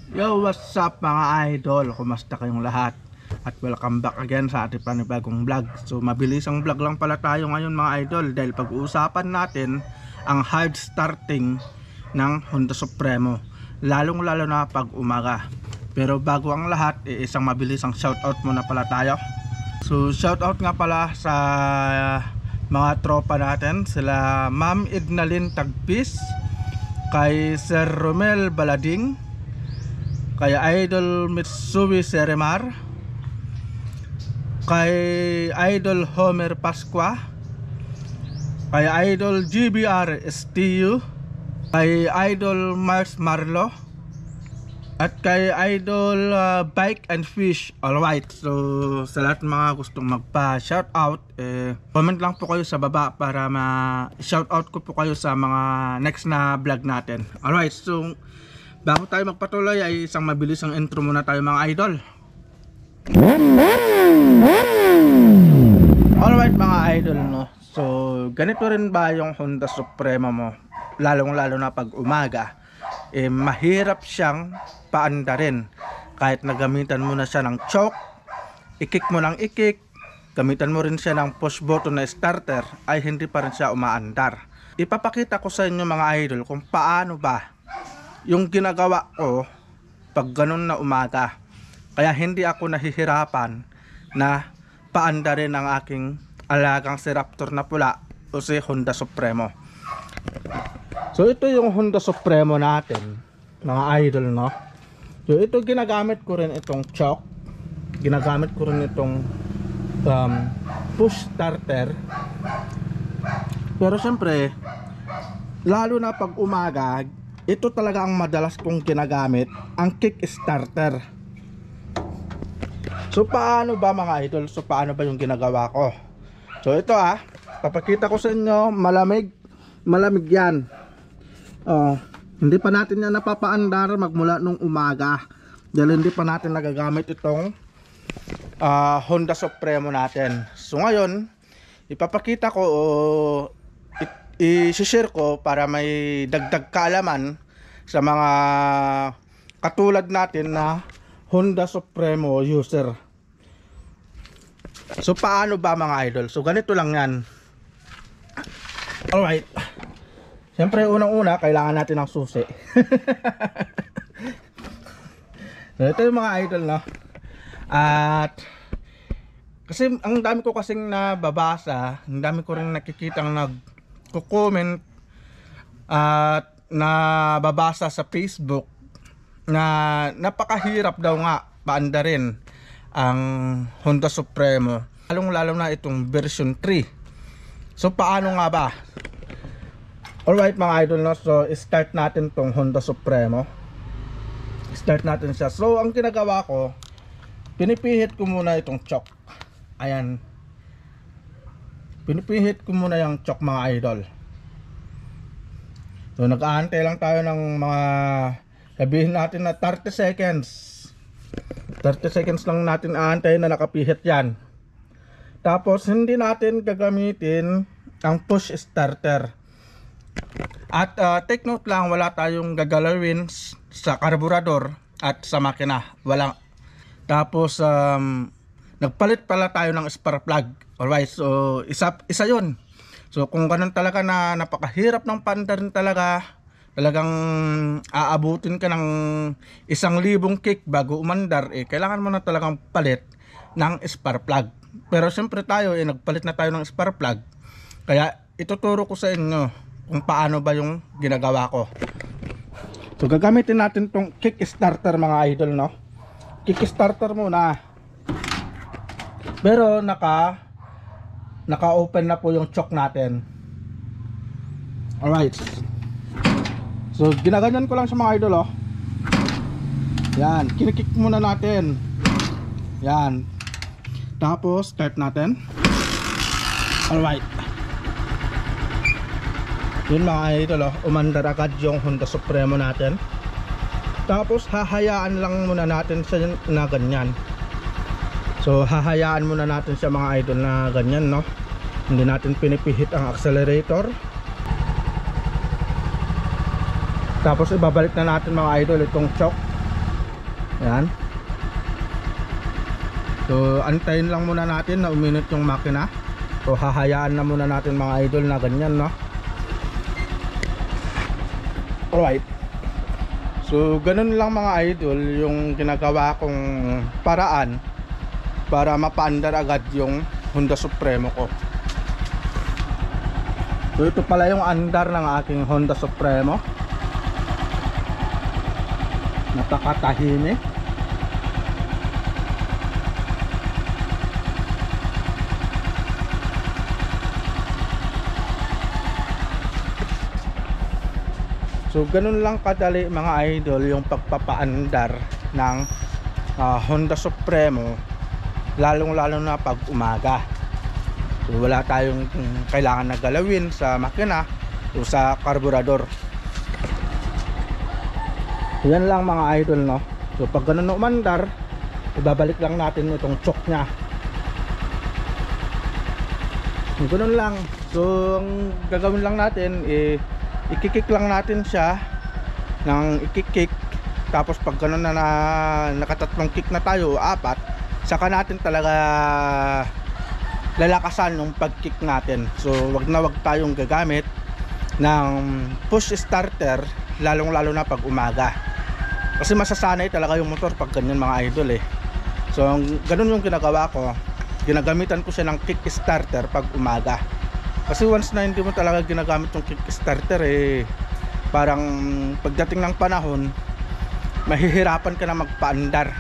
Yo, what's up mga idol? Kumusta kayong lahat? At welcome back again sa ating panibagong vlog. So mabilisang vlog lang pala tayo ngayon mga idol, dahil pag-uusapan natin ang hard starting ng Honda Supremo, lalong lalo na pag umaga. Pero bago ang lahat, isang mabilisang shoutout muna pala tayo. So shoutout nga pala sa mga tropa natin, sila Ma'am Idnalyn Tagpis, kay Sir Romel Balading, kay Idol Mitsui Seremar, kay Idol Homer Pasqua, kay Idol GBR STU, kay Idol Mars Marlo, at kay Idol Bike and Fish. Alright, so sa lahat ng mga gustong magpa-shoutout, comment lang po kayo sa baba para ma-shoutout ko po kayo sa mga next na vlog natin. Alright, so bago tayo magpatuloy ay isang mabilisang intro muna tayo mga idol. Alright mga idol, no? So ganito rin ba yung Honda Supremo mo, lalong lalo na pag umaga? Mahirap siyang paandarin. Kahit nagamitan mo na siya ng choke, ikik mo ng ikik, gamitan mo rin siya ng push button na starter, ay hindi pa rin siya umaandar. Ipapakita ko sa inyo mga idol kung paano ba yung ginagawa ko pag ganun na umaga. Kaya hindi ako nahihirapan na paandarin ang aking alagang si Raptor na pula o si Honda Supremo. So ito yung Honda Supremo natin mga idol, no? So ito ginagamit ko rin itong choke, ginagamit ko rin itong push starter. Pero syempre lalo na pag umaga, ito talaga ang madalas kong ginagamit, ang kick starter. So paano ba mga idol? So paano ba yung ginagawa ko? So ito papakita ko sa inyo, malamig yan. Hindi pa natin yan napapaandar magmula nung umaga, dahil hindi pa natin nagagamit itong Honda Supremo natin. So ngayon ipapakita ko, i-share ko para may dagdag kaalaman sa mga katulad natin na Honda Supremo user. So paano ba mga idol? So ganito lang yan. Alright, siyempre unang-una kailangan natin ng susi. So ito yung mga idol, no? At kasi ang dami ko kasing nababasa, ang dami ko rin nakikitang nagko-comment at nababasa sa Facebook na napakahirap daw nga paandarin ang Honda Supremo, lalong lalo na itong version 3. So paano nga ba? Alright mga idol, no? So start natin tong Honda Supremo. Start natin siya. So ang ginagawa ko, pinipihit ko muna itong choke. Ayan, pinipihit ko muna yung choke mga idol. So nag-aantay lang tayo ng mga, sabihin natin na 30 seconds. 30 seconds lang natin aantay na nakapihit yan. Tapos hindi natin gagamitin ang push starter. At take note lang, wala tayong gagalawin sa karburador at sa makina, walang. Tapos nagpalit pala tayo ng spark plug. Alright, so isa yun. So kung ganun talaga na napakahirap ng paandarin talaga, talagang aabutin ka ng 1,000 kick bago umandar, kailangan mo na talagang palit ng spark plug. Pero siyempre tayo nagpalit na tayo ng spark plug, kaya ituturo ko sa inyo kung paano ba yung ginagawa ko. So gagamitin natin tong kick starter mga idol, no? Kick starter muna. Pero naka-open na po yung choke natin. Alright, so ginaganyan ko lang sa mga idol, yan, kinikik muna natin yan, tapos start natin. Alright, yun mga idol, umandar agad yung Honda Supremo natin. Tapos hahayaan lang muna natin siya na ganyan. So hahayaan muna natin siya mga idol na ganyan, no? Hindi natin pinipihit ang accelerator. Tapos ibabalik na natin mga idol itong choke. Yan. So antayin lang muna natin na uminit yung makina. So hahayaan na muna natin mga idol na ganyan, no. Alright. So ganun lang mga idol yung ginagawa kong paraan para mapaandar agad yung Honda Supremo ko. So ito pala yung andar ng aking Honda Supremo. Napakatahimik. So ganun lang kadali mga idol yung pagpapaandar ng Honda Supremo, lalong lalo na pag umaga. So wala tayong kailangan na galawin sa makina o sa karburador. So yan lang mga idol, no. So pag ganun umandar, ibabalik lang natin itong choke nya. So ganun lang. So ang gagawin lang natin ikikik lang natin siya ng ikikik, tapos pag ganun na, nakatatlong kick na tayo, 4, saka natin talaga lalakasan yung pag-kick natin. So wag tayong gagamit ng push starter, lalong lalo na pag umaga, kasi masasanay talaga yung motor pag ganyan mga idol eh. So ganun yung ginagawa ko, ginagamitan ko siya ng kick starter pag umaga. Kasi once na hindi mo talaga ginagamit yung kick starter parang pagdating ng panahon mahihirapan ka na magpaandar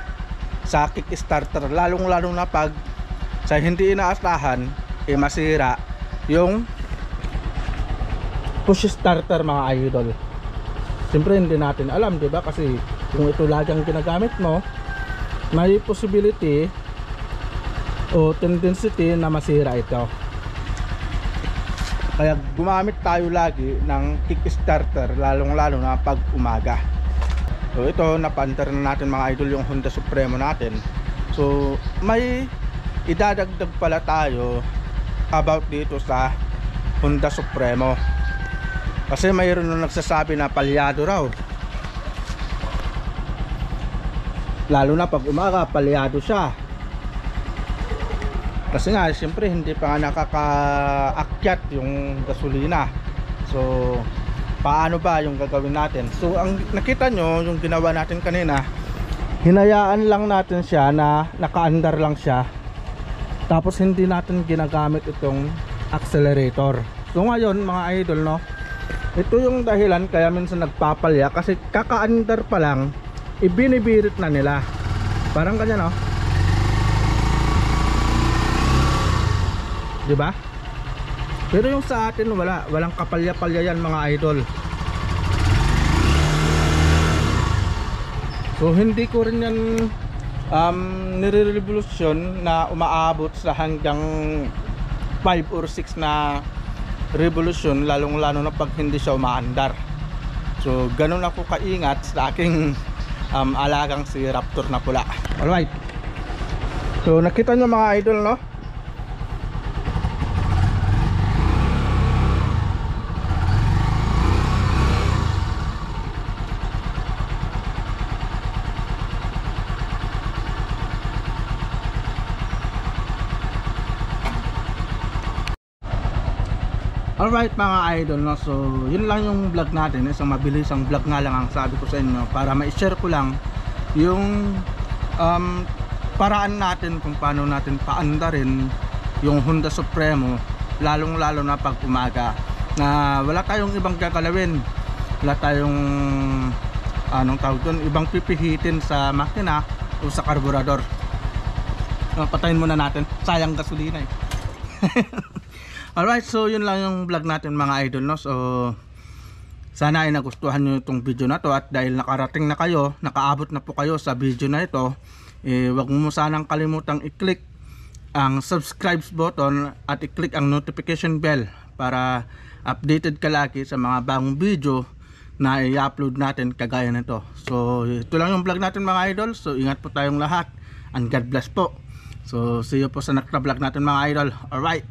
sa kick starter, lalong lalo na pag sa hindi inaasahan masira yung push starter mga idol. Siyempre hindi natin alam, diba? Kasi kung ito lagi ang ginagamit mo, may possibility o tendency na masira ito. Kaya gumamit tayo lagi ng kick starter, lalong lalo na pag umaga. So ito, napaandar na natin mga idol yung Honda Supremo natin. So may idadagdag pala tayo about dito sa Honda Supremo, kasi mayroon na nagsasabi na palyado raw, lalo na pag umaga palyado siya. Kasi nga siyempre hindi pa nga nakakaakyat yung gasolina. So paano ba yung gagawin natin? So ang nakita nyo yung ginawa natin kanina, hinayaan lang natin siya na nakaandar lang siya, tapos hindi natin ginagamit itong accelerator. So ngayon mga idol, no, ito yung dahilan kaya minsan nagpapalya, kasi kakaandar pa lang ibinibirit na nila, parang ganyan, no, diba? Pero yung sa atin walang kapalya-palya yan mga idol. So hindi ko rin yan nire-revolution na umaabot sa hanggang 5 or 6 na revolution, lalong lalo na pag hindi siya umaandar. So ganun ako kaingat sa aking alagang si Raptor na pula. Alright, so nakita nyo mga idol, no, alright mga idol, no, so yun lang yung vlog natin, isang mabilisang vlog nga lang ang sabi ko sa inyo, para ma-share ko lang yung paraan natin kung paano natin paandarin yung Honda Supremo, lalong lalo na pag umaga, na wala tayong ibang gagalawin, wala tayong anong tawag doon, ibang pipihitin sa makina o sa karburador. Patayin muna natin, sayang gasolina eh. Alright, so yun lang yung vlog natin mga idol, no. So sana ay nagustuhan nyo itong video na to, at dahil nakarating na kayo, nakaabot na po kayo sa video na ito, wag mo sanang kalimutang i-click ang subscribe button at i-click ang notification bell para updated ka lagi sa mga bagong video na i-upload natin kagaya nito. So ito lang yung vlog natin mga idol, so ingat po tayong lahat and God bless po. So see you po sa next vlog natin mga idol. Alright.